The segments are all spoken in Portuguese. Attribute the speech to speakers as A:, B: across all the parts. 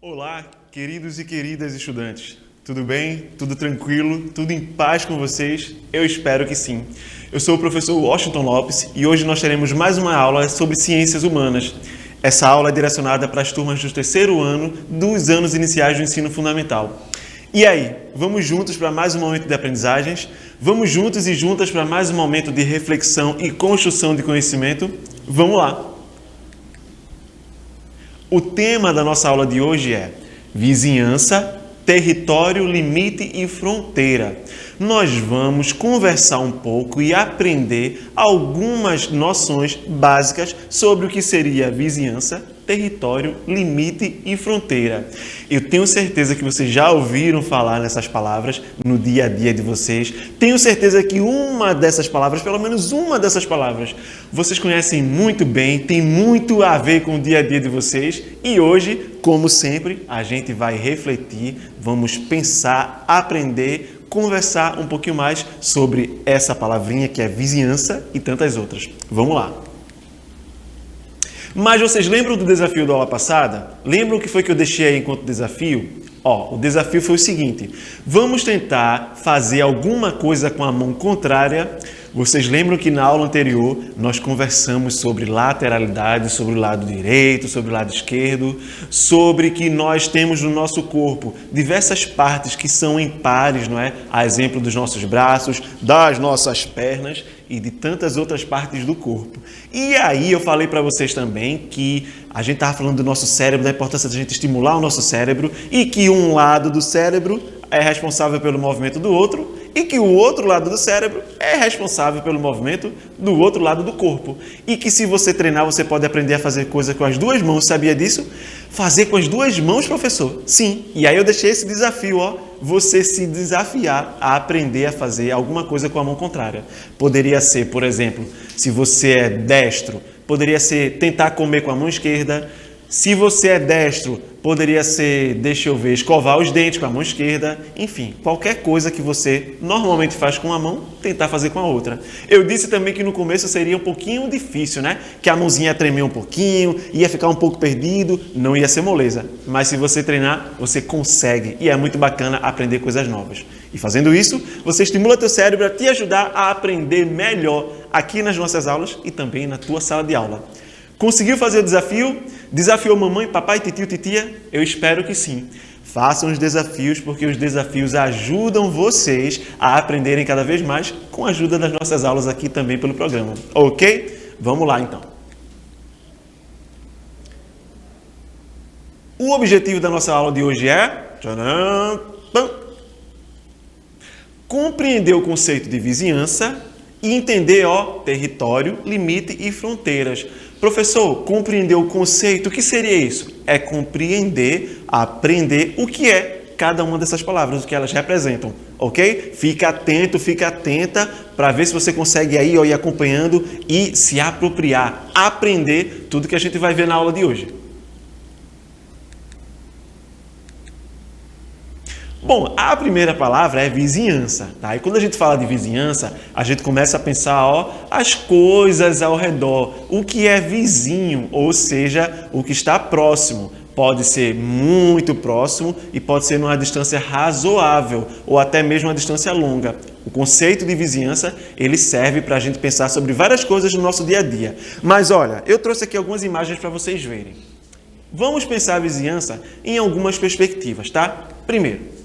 A: Olá, queridos e queridas estudantes. Tudo bem? Tudo tranquilo? Tudo em paz com vocês? Eu espero que sim. Eu sou o professor Washington Lopes e hoje nós teremos mais uma aula sobre ciências humanas. Essa aula é direcionada para as turmas do terceiro ano dos anos iniciais do ensino fundamental. E aí, vamos juntos para mais um momento de aprendizagens? Vamos juntos e juntas para mais um momento de reflexão e construção de conhecimento? Vamos lá! O tema da nossa aula de hoje é vizinhança, território, limite e fronteira. Nós vamos conversar um pouco e aprender algumas noções básicas sobre o que seria vizinhança, território, limite e fronteira. Eu tenho certeza que vocês já ouviram falar nessas palavras no dia a dia de vocês. Tenho certeza que uma dessas palavras, pelo menos uma dessas palavras, vocês conhecem muito bem, tem muito a ver com o dia a dia de vocês. E hoje, como sempre, a gente vai refletir, vamos pensar, aprender, conversar um pouquinho mais sobre essa palavrinha que é vizinhança e tantas outras. Vamos lá! Mas vocês lembram do desafio da aula passada? Lembram o que foi que eu deixei aí enquanto desafio? O desafio foi o seguinte: vamos tentar fazer alguma coisa com a mão contrária. Vocês lembram que na aula anterior nós conversamos sobre lateralidade, sobre o lado direito, sobre o lado esquerdo, sobre que nós temos no nosso corpo diversas partes que são impares, não é? A exemplo dos nossos braços, das nossas pernas e de tantas outras partes do corpo. E aí eu falei para vocês também que a gente estava falando do nosso cérebro, da importância da gente estimular o nosso cérebro e que um lado do cérebro é responsável pelo movimento do outro e que o outro lado do cérebro é responsável pelo movimento do outro lado do corpo. E que se você treinar, você pode aprender a fazer coisa com as duas mãos. Sabia disso? Fazer com as duas mãos, professor? Sim. E aí eu deixei esse desafio, você se desafiar a aprender a fazer alguma coisa com a mão contrária. Poderia ser, por exemplo, se você é destro, poderia ser tentar comer com a mão esquerda. Se você é destro, poderia ser, escovar os dentes com a mão esquerda. Enfim, qualquer coisa que você normalmente faz com uma mão, tentar fazer com a outra. Eu disse também que no começo seria um pouquinho difícil, né? Que a mãozinha ia tremer um pouquinho, ia ficar um pouco perdido, não ia ser moleza. Mas se você treinar, você consegue. E é muito bacana aprender coisas novas. E fazendo isso, você estimula teu cérebro a te ajudar a aprender melhor aqui nas nossas aulas e também na tua sala de aula. Conseguiu fazer o desafio? Desafiou mamãe, papai, titio, titia? Eu espero que sim. Façam os desafios, porque os desafios ajudam vocês a aprenderem cada vez mais com a ajuda das nossas aulas aqui também pelo programa. Ok? Vamos lá, então. O objetivo da nossa aula de hoje é compreender o conceito de vizinhança e entender, território, limite e fronteiras. Professor, compreender o conceito, o que seria isso? É compreender, aprender o que é cada uma dessas palavras, o que elas representam, ok? Fica atento, fica atenta para ver se você consegue aí ir acompanhando e se apropriar, aprender tudo que a gente vai ver na aula de hoje. Bom, a primeira palavra é vizinhança, tá? E quando a gente fala de vizinhança, a gente começa a pensar, as coisas ao redor, o que é vizinho, ou seja, o que está próximo. Pode ser muito próximo e pode ser numa distância razoável ou até mesmo uma distância longa. O conceito de vizinhança, ele serve para a gente pensar sobre várias coisas no nosso dia a dia. Mas olha, eu trouxe aqui algumas imagens para vocês verem. Vamos pensar a vizinhança em algumas perspectivas, tá? Primeiro,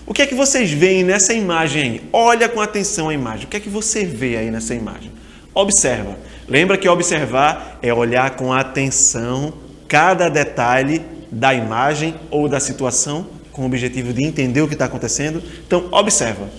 A: o que é que vocês veem nessa imagem aí? Olha com atenção a imagem. O que é que você vê aí nessa imagem? Observa. Lembra que observar é olhar com atenção cada detalhe da imagem ou da situação com o objetivo de entender o que está acontecendo? Então, observa.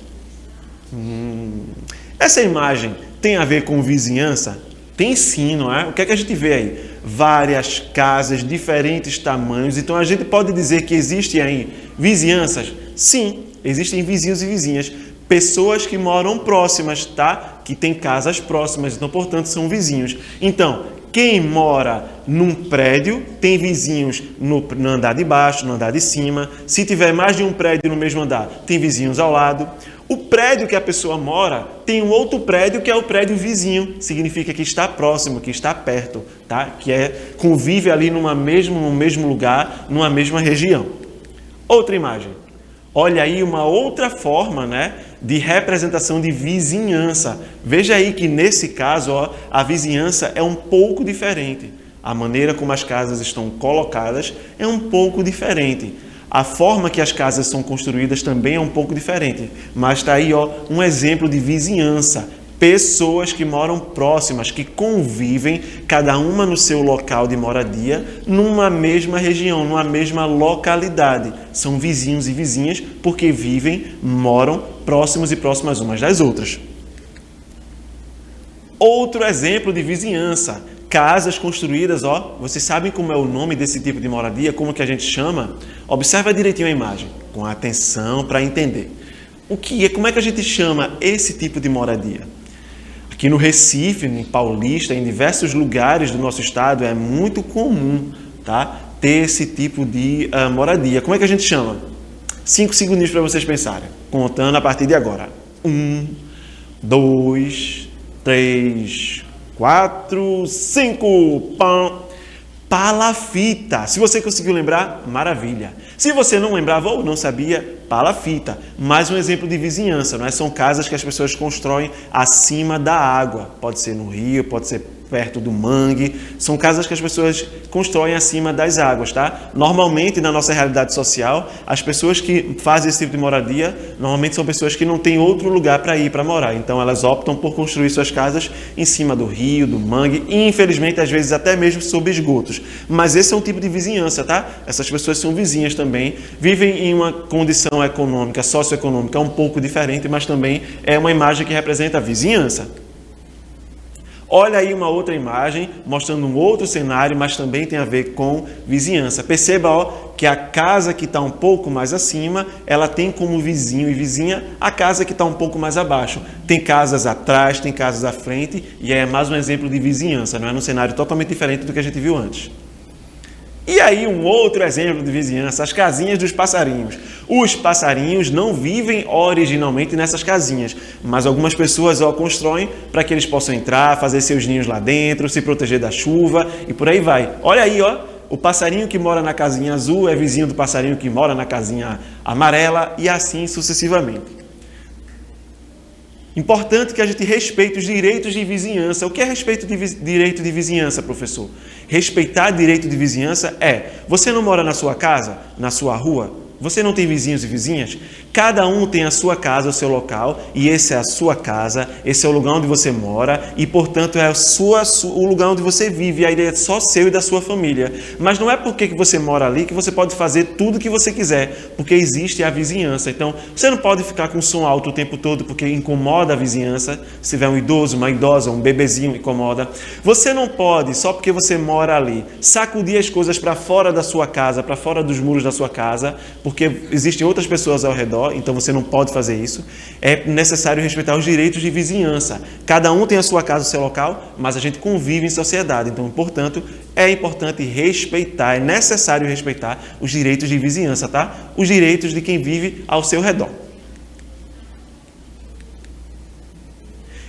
A: Essa imagem tem a ver com vizinhança? Tem sim, não é? O que é que a gente vê aí? Várias casas, diferentes tamanhos. Então, a gente pode dizer que existem aí vizinhanças? Sim, existem vizinhos e vizinhas. Pessoas que moram próximas, tá? Que têm casas próximas, então, portanto, são vizinhos. Então, quem mora num prédio tem vizinhos no andar de baixo, no andar de cima. Se tiver mais de um prédio no mesmo andar, tem vizinhos ao lado. O prédio que a pessoa mora tem um outro prédio que é o prédio vizinho, significa que está próximo, que está perto, tá? Convive ali no mesmo lugar, numa mesma região. Outra imagem. Olha aí uma outra forma, né, de representação de vizinhança. Veja aí que nesse caso, ó, a vizinhança é um pouco diferente. A maneira como as casas estão colocadas é um pouco diferente. A forma que as casas são construídas também é um pouco diferente. Mas está aí, ó, um exemplo de vizinhança. Pessoas que moram próximas, que convivem, cada uma no seu local de moradia, numa mesma região, numa mesma localidade. São vizinhos e vizinhas porque vivem, moram próximos e próximas umas das outras. Outro exemplo de vizinhança. Casas construídas, ó, vocês sabem como é o nome desse tipo de moradia, como que a gente chama? Observa direitinho a imagem, com atenção para entender. Como é que a gente chama esse tipo de moradia? Aqui no Recife, em Paulista, em diversos lugares do nosso estado, é muito comum, tá, ter esse tipo de moradia. Como é que a gente chama? 5 segundinhos para vocês pensarem, contando a partir de agora. 1, 2, 3, 4, 5. Palafita. Se você conseguiu lembrar, maravilha. Se você não lembrava ou não sabia, palafita. Mais um exemplo de vizinhança, não é? São casas que as pessoas constroem acima da água. Pode ser no rio, pode ser perto do mangue. São casas que as pessoas constroem acima das águas, tá? Normalmente, na nossa realidade social, as pessoas que fazem esse tipo de moradia, normalmente são pessoas que não têm outro lugar para ir para morar. Então, elas optam por construir suas casas em cima do rio, do mangue e, infelizmente, às vezes até mesmo sob esgotos. Mas esse é um tipo de vizinhança, tá? Essas pessoas são vizinhas também, vivem em uma condição econômica, socioeconômica um pouco diferente, mas também é uma imagem que representa a vizinhança. Olha aí uma outra imagem, mostrando um outro cenário, mas também tem a ver com vizinhança. Perceba, ó, que a casa que está um pouco mais acima, ela tem como vizinho e vizinha a casa que está um pouco mais abaixo. Tem casas atrás, tem casas à frente, e é mais um exemplo de vizinhança, não é? Num cenário totalmente diferente do que a gente viu antes. E aí um outro exemplo de vizinhança, as casinhas dos passarinhos. Os passarinhos não vivem originalmente nessas casinhas, mas algumas pessoas constroem para que eles possam entrar, fazer seus ninhos lá dentro, se proteger da chuva e por aí vai. Olha aí, ó, o passarinho que mora na casinha azul é vizinho do passarinho que mora na casinha amarela e assim sucessivamente. Importante que a gente respeite os direitos de vizinhança. O que é direito de vizinhança, professor? Respeitar direito de vizinhança você não mora na sua casa, na sua rua? Você não tem vizinhos e vizinhas? Cada um tem a sua casa, o seu local, e esse é a sua casa, esse é o lugar onde você mora, e, portanto, é o lugar onde você vive, a ideia é só seu e da sua família. Mas não é porque que você mora ali que você pode fazer tudo o que você quiser, porque existe a vizinhança. Então, você não pode ficar com som alto o tempo todo, porque incomoda a vizinhança. Se tiver um idoso, uma idosa, um bebezinho, incomoda. Você não pode, só porque você mora ali, sacudir as coisas para fora da sua casa, para fora dos muros da sua casa, porque existem outras pessoas ao redor, então você não pode fazer isso. É necessário respeitar os direitos de vizinhança. Cada um tem a sua casa, o seu local, mas a gente convive em sociedade. Então, portanto, é importante respeitar, é necessário respeitar os direitos de vizinhança, tá? Os direitos de quem vive ao seu redor.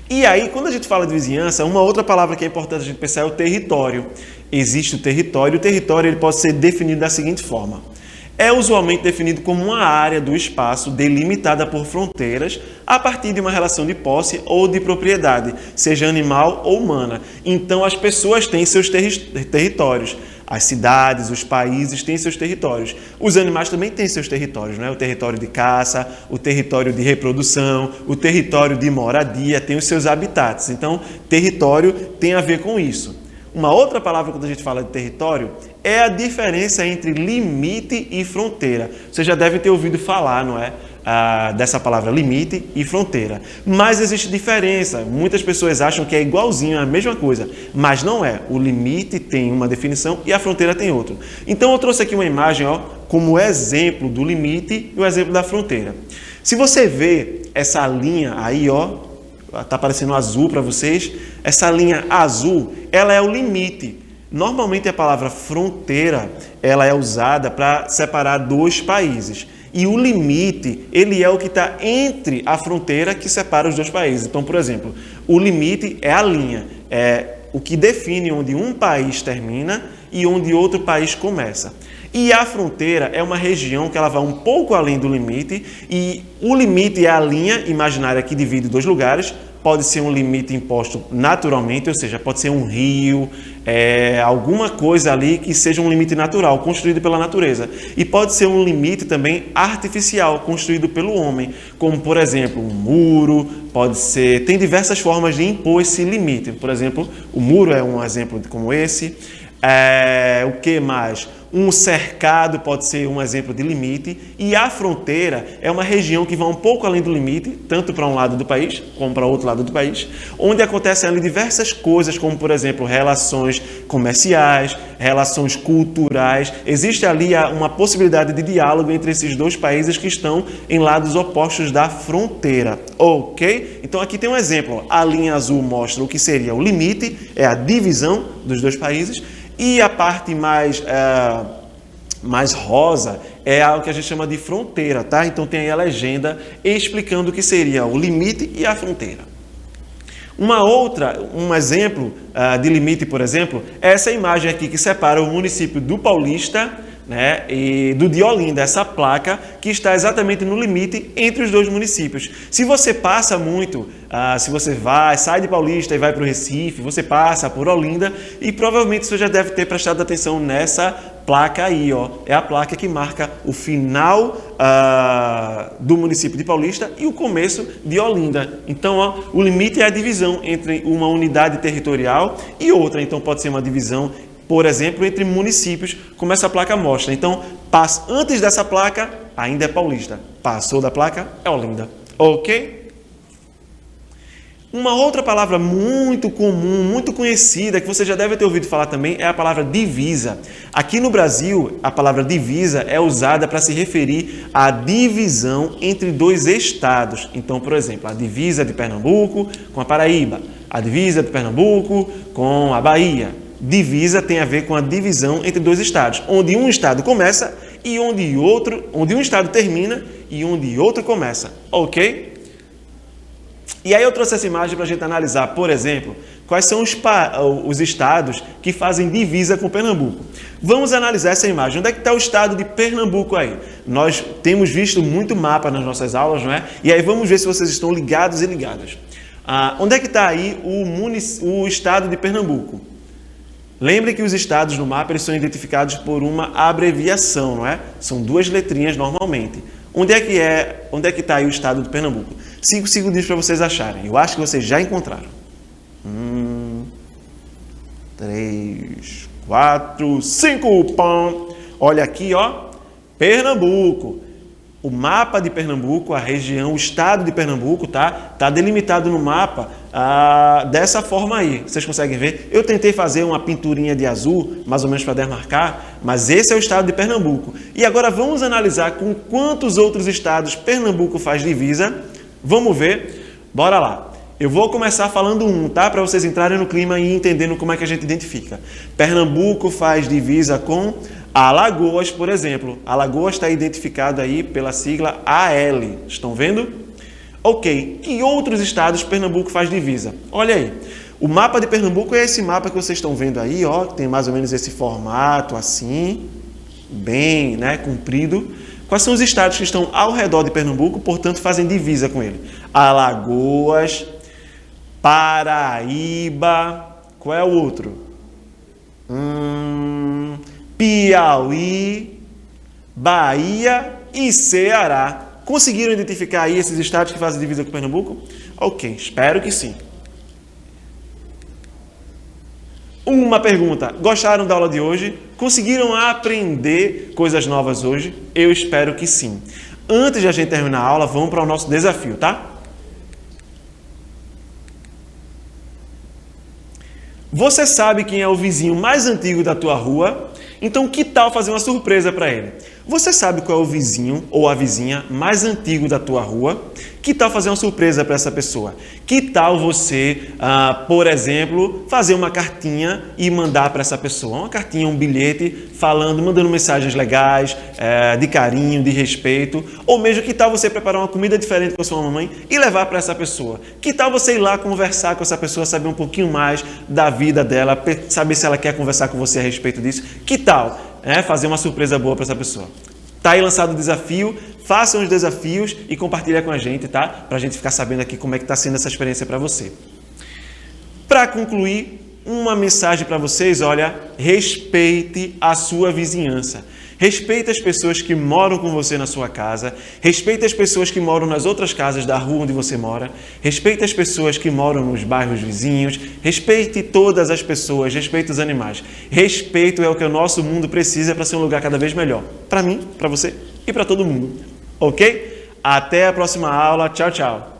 A: E aí, quando a gente fala de vizinhança, uma outra palavra que é importante a gente pensar é o território. Existe o território ele pode ser definido da seguinte forma. É usualmente definido como uma área do espaço delimitada por fronteiras a partir de uma relação de posse ou de propriedade, seja animal ou humana. Então, as pessoas têm seus territórios. As cidades, os países têm seus territórios. Os animais também têm seus territórios, né? O território de caça, o território de reprodução, o território de moradia, tem os seus habitats. Então, território tem a ver com isso. Uma outra palavra quando a gente fala de território é a diferença entre limite e fronteira. Você já deve ter ouvido falar, não é? Dessa palavra limite e fronteira. Mas existe diferença. Muitas pessoas acham que é igualzinho, a mesma coisa. Mas não é. O limite tem uma definição e a fronteira tem outra. Então eu trouxe aqui uma imagem como exemplo do limite e o exemplo da fronteira. Se você vê essa linha aí, está aparecendo azul para vocês, essa linha azul, ela é o limite. Normalmente a palavra fronteira, ela é usada para separar dois países. E o limite, ele é o que está entre a fronteira que separa os dois países. Então, por exemplo, o limite é a linha, é o que define onde um país termina e onde outro país começa. E a fronteira é uma região que ela vai um pouco além do limite, e o limite é a linha imaginária que divide dois lugares. Pode ser um limite imposto naturalmente, ou seja, pode ser um rio, alguma coisa ali que seja um limite natural, construído pela natureza. E pode ser um limite também artificial, construído pelo homem, como, por exemplo, um muro, pode ser... Tem diversas formas de impor esse limite. Por exemplo, o muro é um exemplo como esse. O que mais? Um cercado pode ser um exemplo de limite, e a fronteira é uma região que vai um pouco além do limite, tanto para um lado do país como para outro lado do país, onde acontecem ali diversas coisas, como, por exemplo, relações comerciais, relações culturais. Existe ali uma possibilidade de diálogo entre esses dois países que estão em lados opostos da fronteira, ok? Então aqui tem um exemplo. A linha azul mostra o que seria o limite, é a divisão dos dois países, e a parte mais rosa é o que a gente chama de fronteira, tá? Então tem aí a legenda explicando o que seria o limite e a fronteira. Um exemplo de limite, por exemplo, é essa imagem aqui que separa o município do Paulista, né, e do de Olinda, essa placa que está exatamente no limite entre os dois municípios. Se você passa muito, se você sai de Paulista e vai para o Recife, você passa por Olinda e provavelmente você já deve ter prestado atenção nessa placa aí, ó. É a placa que marca o final do município de Paulista e o começo de Olinda. Então, ó, o limite é a divisão entre uma unidade territorial e outra. Então, pode ser uma divisão, por exemplo, entre municípios, como essa placa mostra. Então, antes dessa placa, ainda é Paulista. Passou da placa, é Olinda. Ok? Uma outra palavra muito comum, muito conhecida, que você já deve ter ouvido falar também, é a palavra divisa. Aqui no Brasil, a palavra divisa é usada para se referir à divisão entre dois estados. Então, por exemplo, a divisa de Pernambuco com a Paraíba, a divisa de Pernambuco com a Bahia. Divisa tem a ver com a divisão entre dois estados, onde um estado começa e onde um estado termina e onde outro começa, ok? E aí eu trouxe essa imagem para a gente analisar, por exemplo, quais são os estados que fazem divisa com Pernambuco. Vamos analisar essa imagem. Onde é que está o estado de Pernambuco aí? Nós temos visto muito mapa nas nossas aulas, não é? E aí vamos ver se vocês estão ligados e ligadas. Onde é que está aí o estado de Pernambuco? Lembre que os estados no mapa eles são identificados por uma abreviação, não é? São duas letrinhas normalmente. Onde é que está aí o estado de Pernambuco? 5 segundinhos para vocês acharem. Eu acho que vocês já encontraram. 3, 4, 5. Pão. Olha aqui, ó. Pernambuco. O mapa de Pernambuco, a região, o estado de Pernambuco, tá delimitado no mapa dessa forma aí. Vocês conseguem ver? Eu tentei fazer uma pinturinha de azul, mais ou menos para demarcar, mas esse é o estado de Pernambuco. E agora vamos analisar com quantos outros estados Pernambuco faz divisa. Vamos ver. Bora lá. Eu vou começar falando tá? Para vocês entrarem no clima e entendendo como é que a gente identifica. Pernambuco faz divisa com Alagoas, por exemplo. Alagoas está identificado aí pela sigla AL. Estão vendo? Ok. Que outros estados Pernambuco faz divisa? Olha aí. O mapa de Pernambuco é esse mapa que vocês estão vendo aí, ó. Que tem mais ou menos esse formato assim, bem, né, comprido. Quais são os estados que estão ao redor de Pernambuco, portanto, fazem divisa com ele? Alagoas, Paraíba, qual é o outro? Piauí, Bahia e Ceará. Conseguiram identificar aí esses estados que fazem divisa com Pernambuco? Ok, espero que sim. Uma pergunta, gostaram da aula de hoje? Conseguiram aprender coisas novas hoje? Eu espero que sim. Antes de a gente terminar a aula, vamos para o nosso desafio, tá? Você sabe quem é o vizinho mais antigo da tua rua? Então, que tal fazer uma surpresa para ele? Você sabe qual é o vizinho ou a vizinha mais antigo da tua rua? Que tal fazer uma surpresa para essa pessoa? Que tal você, por exemplo, fazer uma cartinha e mandar para essa pessoa? Uma cartinha, um bilhete, mandando mensagens legais, de carinho, de respeito. Ou mesmo, que tal você preparar uma comida diferente com a sua mamãe e levar para essa pessoa? Que tal você ir lá conversar com essa pessoa, saber um pouquinho mais da vida dela, saber se ela quer conversar com você a respeito disso? Que tal fazer uma surpresa boa para essa pessoa? Tá aí lançado o desafio, façam os desafios e compartilha com a gente, tá? Pra gente ficar sabendo aqui como é que tá sendo essa experiência para você. Para concluir, uma mensagem para vocês, olha, respeite a sua vizinhança. Respeite as pessoas que moram com você na sua casa, respeite as pessoas que moram nas outras casas da rua onde você mora, respeite as pessoas que moram nos bairros vizinhos, respeite todas as pessoas, respeite os animais. Respeito é o que o nosso mundo precisa para ser um lugar cada vez melhor. Para mim, para você e para todo mundo. Ok? Até a próxima aula. Tchau, tchau.